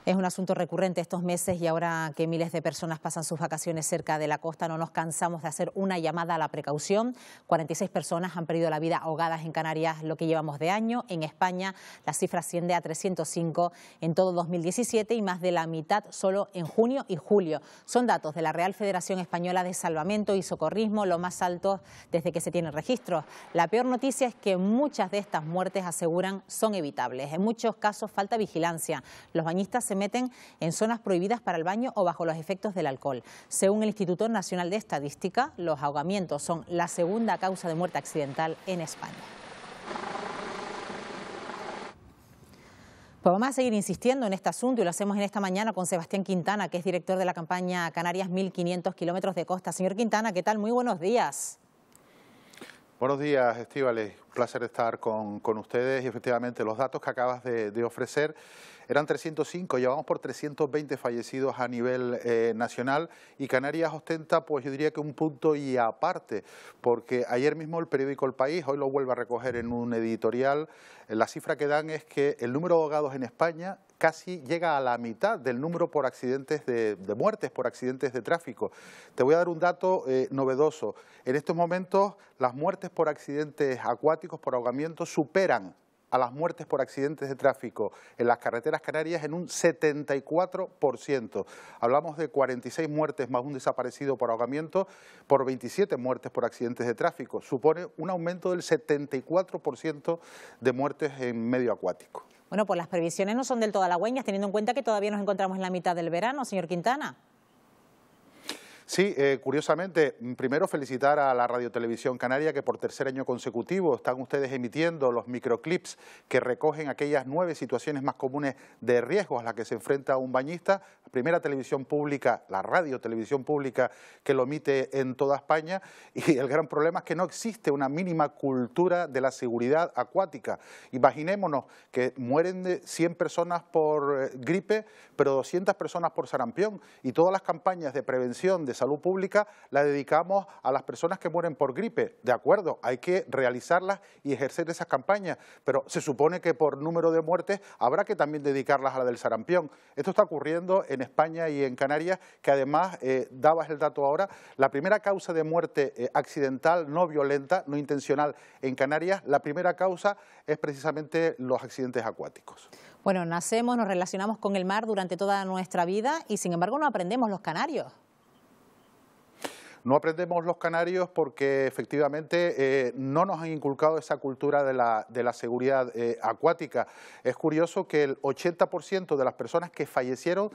Es un asunto recurrente estos meses y ahora que miles de personas pasan sus vacaciones cerca de la costa no nos cansamos de hacer una llamada a la precaución. 46 personas han perdido la vida ahogadas en Canarias lo que llevamos de año. En España la cifra asciende a 305 en todo 2017 y más de la mitad solo en junio y julio. Son datos de la Real Federación Española de Salvamento y Socorrismo, los más altos desde que se tienen registros. La peor noticia es que muchas de estas muertes, aseguran, son evitables. En muchos casos falta vigilancia. Los bañistas se meten en zonas prohibidas para el baño o bajo los efectos del alcohol. Según el Instituto Nacional de Estadística, los ahogamientos son la segunda causa de muerte accidental en España. Pues vamos a seguir insistiendo en este asunto y lo hacemos en esta mañana con Sebastián Quintana, que es director de la campaña Canarias 1500 kilómetros de costa. Señor Quintana, ¿qué tal? Muy buenos días. Buenos días, Estíbaliz. Un placer estar con ustedes y efectivamente los datos que acabas de ofrecer eran 305, llevamos por 320 fallecidos a nivel nacional y Canarias ostenta, pues yo diría que un punto y aparte, porque ayer mismo el periódico El País, hoy lo vuelve a recoger en un editorial, la cifra que dan es que el número de ahogados en España casi llega a la mitad del número por accidentes de muertes por accidentes de tráfico. Te voy a dar un dato novedoso. En estos momentos las muertes por accidentes acuáticos, por ahogamiento, superan a las muertes por accidentes de tráfico en las carreteras canarias en un 74%. Hablamos de 46 muertes más un desaparecido por ahogamiento por 27 muertes por accidentes de tráfico. Supone un aumento del 74% de muertes en medio acuático. Bueno, pues las previsiones no son del todo halagüeñas, teniendo en cuenta que todavía nos encontramos en la mitad del verano, señor Quintana. Sí, curiosamente, primero felicitar a la Radiotelevisión Canaria que por tercer año consecutivo están ustedes emitiendo los microclips que recogen aquellas 9 situaciones más comunes de riesgo a las que se enfrenta un bañista. La primera televisión pública, la Radiotelevisión Pública, que lo emite en toda España, y el gran problema es que no existe una mínima cultura de la seguridad acuática. Imaginémonos que mueren de 100 personas por gripe, pero 200 personas por sarampión, y todas las campañas de prevención de salud pública la dedicamos a las personas que mueren por gripe. De acuerdo, hay que realizarlas y ejercer esas campañas, pero se supone que por número de muertes habrá que también dedicarlas a la del sarampión. Esto está ocurriendo en España y en Canarias, que además, dabas el dato ahora, la primera causa de muerte accidental, no violenta, no intencional en Canarias, la primera causa es precisamente los accidentes acuáticos. Bueno, nacemos, nos relacionamos con el mar durante toda nuestra vida y sin embargo no aprendemos los canarios. No aprendemos los canarios porque efectivamente no nos han inculcado esa cultura de la seguridad acuática. Es curioso que el 80% de las personas que fallecieron,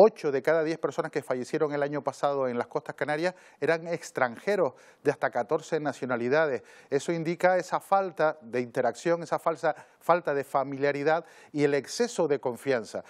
8 de cada 10 personas que fallecieron el año pasado en las costas canarias eran extranjeros de hasta 14 nacionalidades. Eso indica esa falta de interacción, esa falta de familiaridad y el exceso de confianza.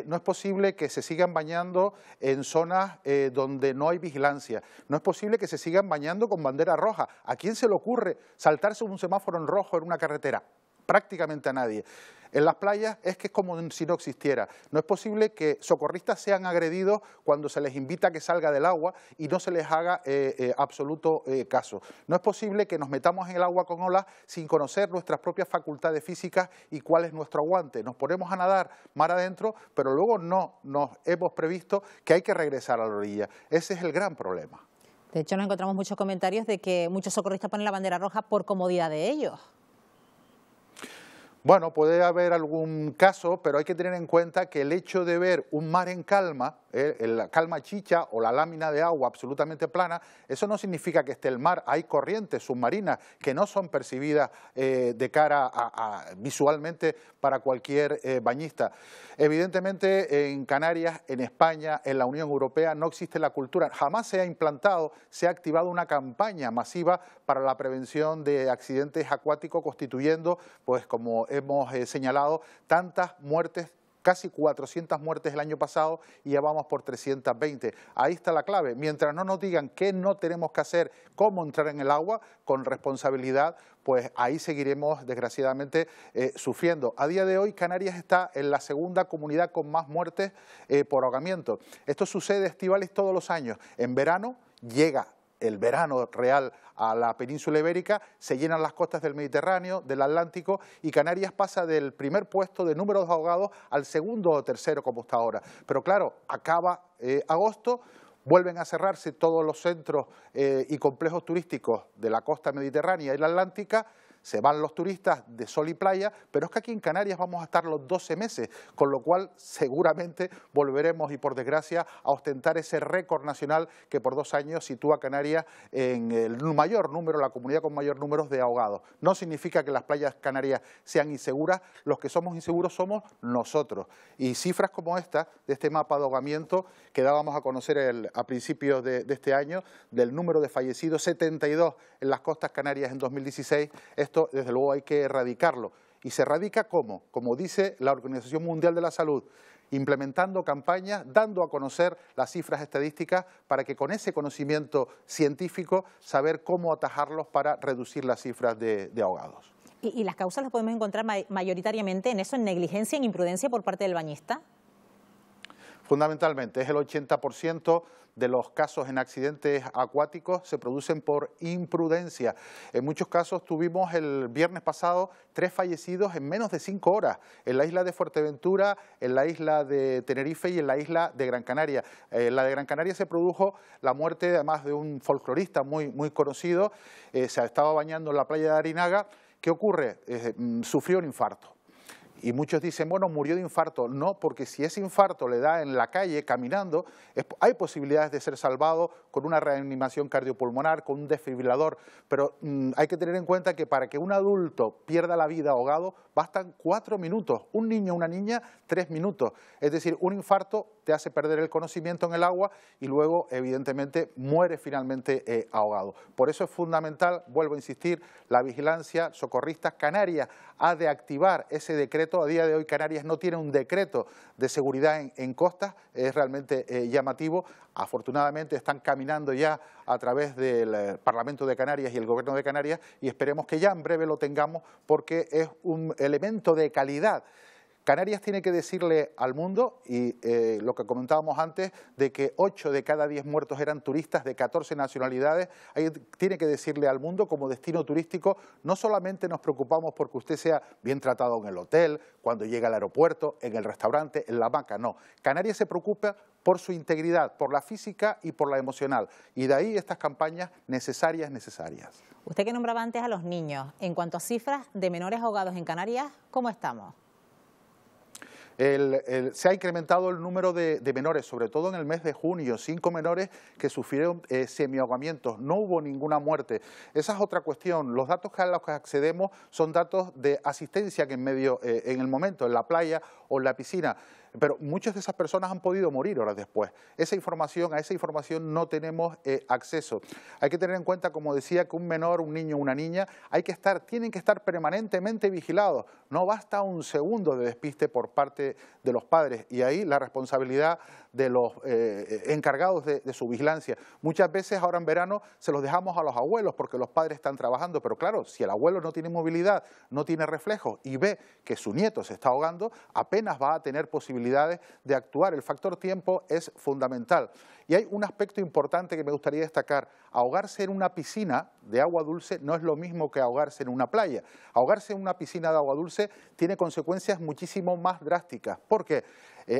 No es posible que se sigan bañando en zonas donde no hay vigilancia. No es posible que se sigan bañando con bandera roja. ¿A quién se le ocurre saltarse un semáforo en rojo en una carretera? Prácticamente a nadie. En las playas es que es como si no existiera. No es posible que socorristas sean agredidos cuando se les invita a que salga del agua y no se les haga absoluto caso. No es posible que nos metamos en el agua con olas sin conocer nuestras propias facultades físicas y cuál es nuestro aguante. Nos ponemos a nadar mar adentro, pero luego no nos hemos previsto que hay que regresar a la orilla. Ese es el gran problema. De hecho, nos encontramos muchos comentarios de que muchos socorristas ponen la bandera roja por comodidad de ellos. Bueno, puede haber algún caso, pero hay que tener en cuenta que el hecho de ver un mar en calma, la calma chicha o la lámina de agua absolutamente plana, eso no significa que esté el mar. Hay corrientes submarinas que no son percibidas de cara visualmente para cualquier bañista. Evidentemente en Canarias, en España, en la Unión Europea no existe la cultura. Jamás se ha implantado, se ha activado una campaña masiva para la prevención de accidentes acuáticos, constituyendo, pues como hemos señalado, tantas muertes, casi 400 muertes el año pasado y ya vamos por 320. Ahí está la clave. Mientras no nos digan qué no tenemos que hacer, cómo entrar en el agua con responsabilidad, pues ahí seguiremos desgraciadamente sufriendo. A día de hoy Canarias está en la segunda comunidad con más muertes por ahogamiento. Esto sucede, Estíbaliz, todos los años. En verano llega el verano real a la península ibérica, se llenan las costas del Mediterráneo, del Atlántico, y Canarias pasa del primer puesto de número de ahogados al segundo o tercero como está ahora. Pero claro, acaba agosto, vuelven a cerrarse todos los centros y complejos turísticos de la costa mediterránea y la atlántica, se van los turistas de sol y playa, pero es que aquí en Canarias vamos a estar los 12 meses, con lo cual seguramente volveremos y por desgracia a ostentar ese récord nacional que por 2 años sitúa a Canarias en el mayor número, la comunidad con mayor número de ahogados. No significa que las playas canarias sean inseguras, los que somos inseguros somos nosotros. Y cifras como esta, de este mapa de ahogamiento que dábamos a conocer a principios de este año, del número de fallecidos, 72 en las costas canarias en 2016, esto desde luego hay que erradicarlo. ¿Y se erradica cómo? Como dice la Organización Mundial de la Salud, implementando campañas, dando a conocer las cifras estadísticas para que con ese conocimiento científico saber cómo atajarlos para reducir las cifras de ahogados. ¿Y las causas las podemos encontrar mayoritariamente en eso, en negligencia, en imprudencia por parte del bañista? Fundamentalmente, es el 80% de los casos en accidentes acuáticos se producen por imprudencia. En muchos casos tuvimos el viernes pasado 3 fallecidos en menos de 5 horas, en la isla de Fuerteventura, en la isla de Tenerife y en la isla de Gran Canaria. En la de Gran Canaria se produjo la muerte además de un folclorista muy conocido, se estaba bañando en la playa de Arinaga. ¿Qué ocurre? Sufrió un infarto. Y muchos dicen, bueno, murió de infarto. No, porque si ese infarto le da en la calle, caminando, hay posibilidades de ser salvado con una reanimación cardiopulmonar, con un desfibrilador. Pero hay que tener en cuenta que para que un adulto pierda la vida ahogado, bastan 4 minutos. Un niño o una niña, 3 minutos. Es decir, un infarto te hace perder el conocimiento en el agua y luego, evidentemente, muere finalmente ahogado. Por eso es fundamental, vuelvo a insistir, la vigilancia, socorristas. Canarias ha de activar ese decreto. A día de hoy Canarias no tiene un decreto de seguridad en costas, es realmente llamativo. Afortunadamente están caminando ya a través del Parlamento de Canarias y el Gobierno de Canarias y esperemos que ya en breve lo tengamos porque es un elemento de calidad. Canarias tiene que decirle al mundo, y lo que comentábamos antes, de que 8 de cada 10 muertos eran turistas de 14 nacionalidades, tiene que decirle al mundo como destino turístico, no solamente nos preocupamos porque usted sea bien tratado en el hotel, cuando llega al aeropuerto, en el restaurante, en la hamaca, no. Canarias se preocupa por su integridad, por la física y por la emocional, y de ahí estas campañas necesarias. Usted que nombraba antes a los niños, en cuanto a cifras de menores ahogados en Canarias, ¿cómo estamos? Se ha incrementado el número de menores, sobre todo en el mes de junio, 5 menores que sufrieron semiahogamientos, no hubo ninguna muerte. Esa es otra cuestión, los datos a los que accedemos son datos de asistencia en el momento, en la playa o en la piscina. Pero muchas de esas personas han podido morir horas después. A esa información no tenemos acceso. Hay que tener en cuenta, como decía, que un menor, un niño, una niña, tienen que estar permanentemente vigilados. No basta un segundo de despiste por parte de los padres y ahí la responsabilidad de los encargados de su vigilancia. Muchas veces ahora en verano se los dejamos a los abuelos porque los padres están trabajando, pero claro, si el abuelo no tiene movilidad, no tiene reflejos y ve que su nieto se está ahogando, apenas va a tener posibilidades de actuar. El factor tiempo es fundamental. Y hay un aspecto importante que me gustaría destacar. Ahogarse en una piscina de agua dulce no es lo mismo que ahogarse en una playa. Ahogarse en una piscina de agua dulce tiene consecuencias muchísimo más drásticas. ¿Por qué?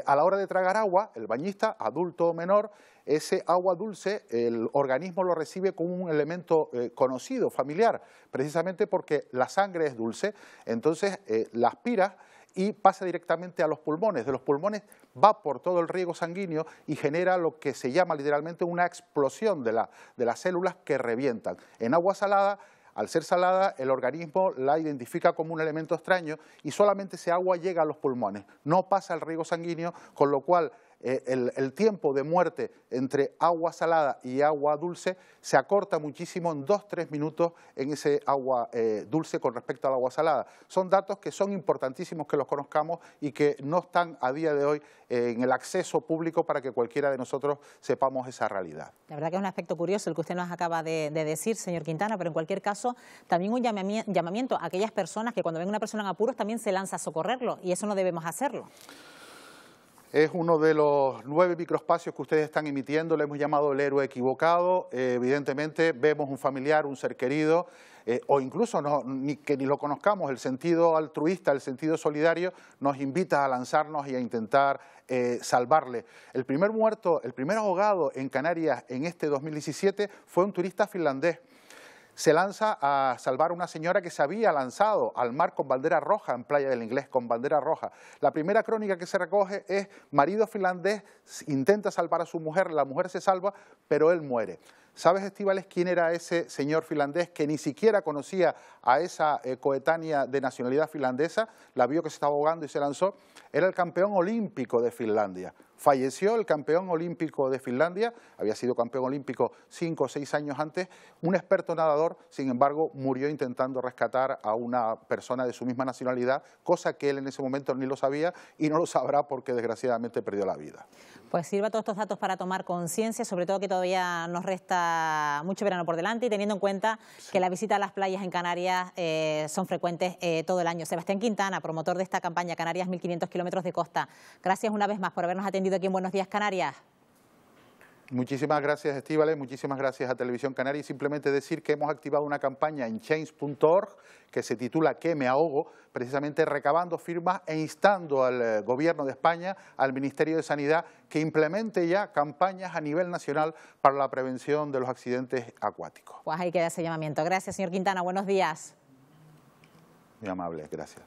A la hora de tragar agua, el bañista, adulto o menor, ese agua dulce, el organismo lo recibe como un elemento conocido, familiar, precisamente porque la sangre es dulce, entonces la aspira y pasa directamente a los pulmones. De los pulmones va por todo el riego sanguíneo y genera lo que se llama literalmente una explosión de las células que revientan. En agua salada, al ser salada, el organismo la identifica como un elemento extraño y solamente ese agua llega a los pulmones, no pasa al riego sanguíneo, con lo cual el tiempo de muerte entre agua salada y agua dulce se acorta muchísimo en 2-3 minutos en ese agua dulce con respecto al agua salada. Son datos que son importantísimos que los conozcamos y que no están a día de hoy en el acceso público para que cualquiera de nosotros sepamos esa realidad. La verdad que es un aspecto curioso el que usted nos acaba de decir, señor Quintana, pero en cualquier caso también un llamamiento a aquellas personas que cuando ven una persona en apuros también se lanza a socorrerlo y eso no debemos hacerlo. Es uno de los 9 microespacios que ustedes están emitiendo, le hemos llamado el héroe equivocado. Evidentemente vemos un familiar, un ser querido, o incluso que ni lo conozcamos, el sentido altruista, el sentido solidario nos invita a lanzarnos y a intentar salvarle. El primer muerto, el primer ahogado en Canarias en este 2017 fue un turista finlandés. Se lanza a salvar a una señora que se había lanzado al mar con bandera roja en Playa del Inglés, con bandera roja. La primera crónica que se recoge es: marido finlandés intenta salvar a su mujer, la mujer se salva, pero él muere. ¿Sabes, Estíbaliz, quién era ese señor finlandés que ni siquiera conocía a esa coetánea de nacionalidad finlandesa? La vio que se estaba ahogando y se lanzó. Era el campeón olímpico de Finlandia. Falleció el campeón olímpico de Finlandia, había sido campeón olímpico 5 o 6 años antes, un experto nadador, sin embargo, murió intentando rescatar a una persona de su misma nacionalidad, cosa que él en ese momento ni lo sabía y no lo sabrá porque desgraciadamente perdió la vida. Pues sirva todos estos datos para tomar conciencia, sobre todo que todavía nos resta mucho verano por delante y teniendo en cuenta que la visita a las playas en Canarias son frecuentes todo el año. Sebastián Quintana, promotor de esta campaña Canarias 1500 kilómetros de costa, gracias una vez más por habernos atendido aquí en Buenos Días Canarias. Muchísimas gracias, Estíbaliz, muchísimas gracias a Televisión Canaria y simplemente decir que hemos activado una campaña en change.org que se titula ¿Qué me ahogo?, precisamente recabando firmas e instando al Gobierno de España, al Ministerio de Sanidad, que implemente ya campañas a nivel nacional para la prevención de los accidentes acuáticos. Pues ahí queda ese llamamiento. Gracias, señor Quintana. Buenos días. Muy amable, gracias.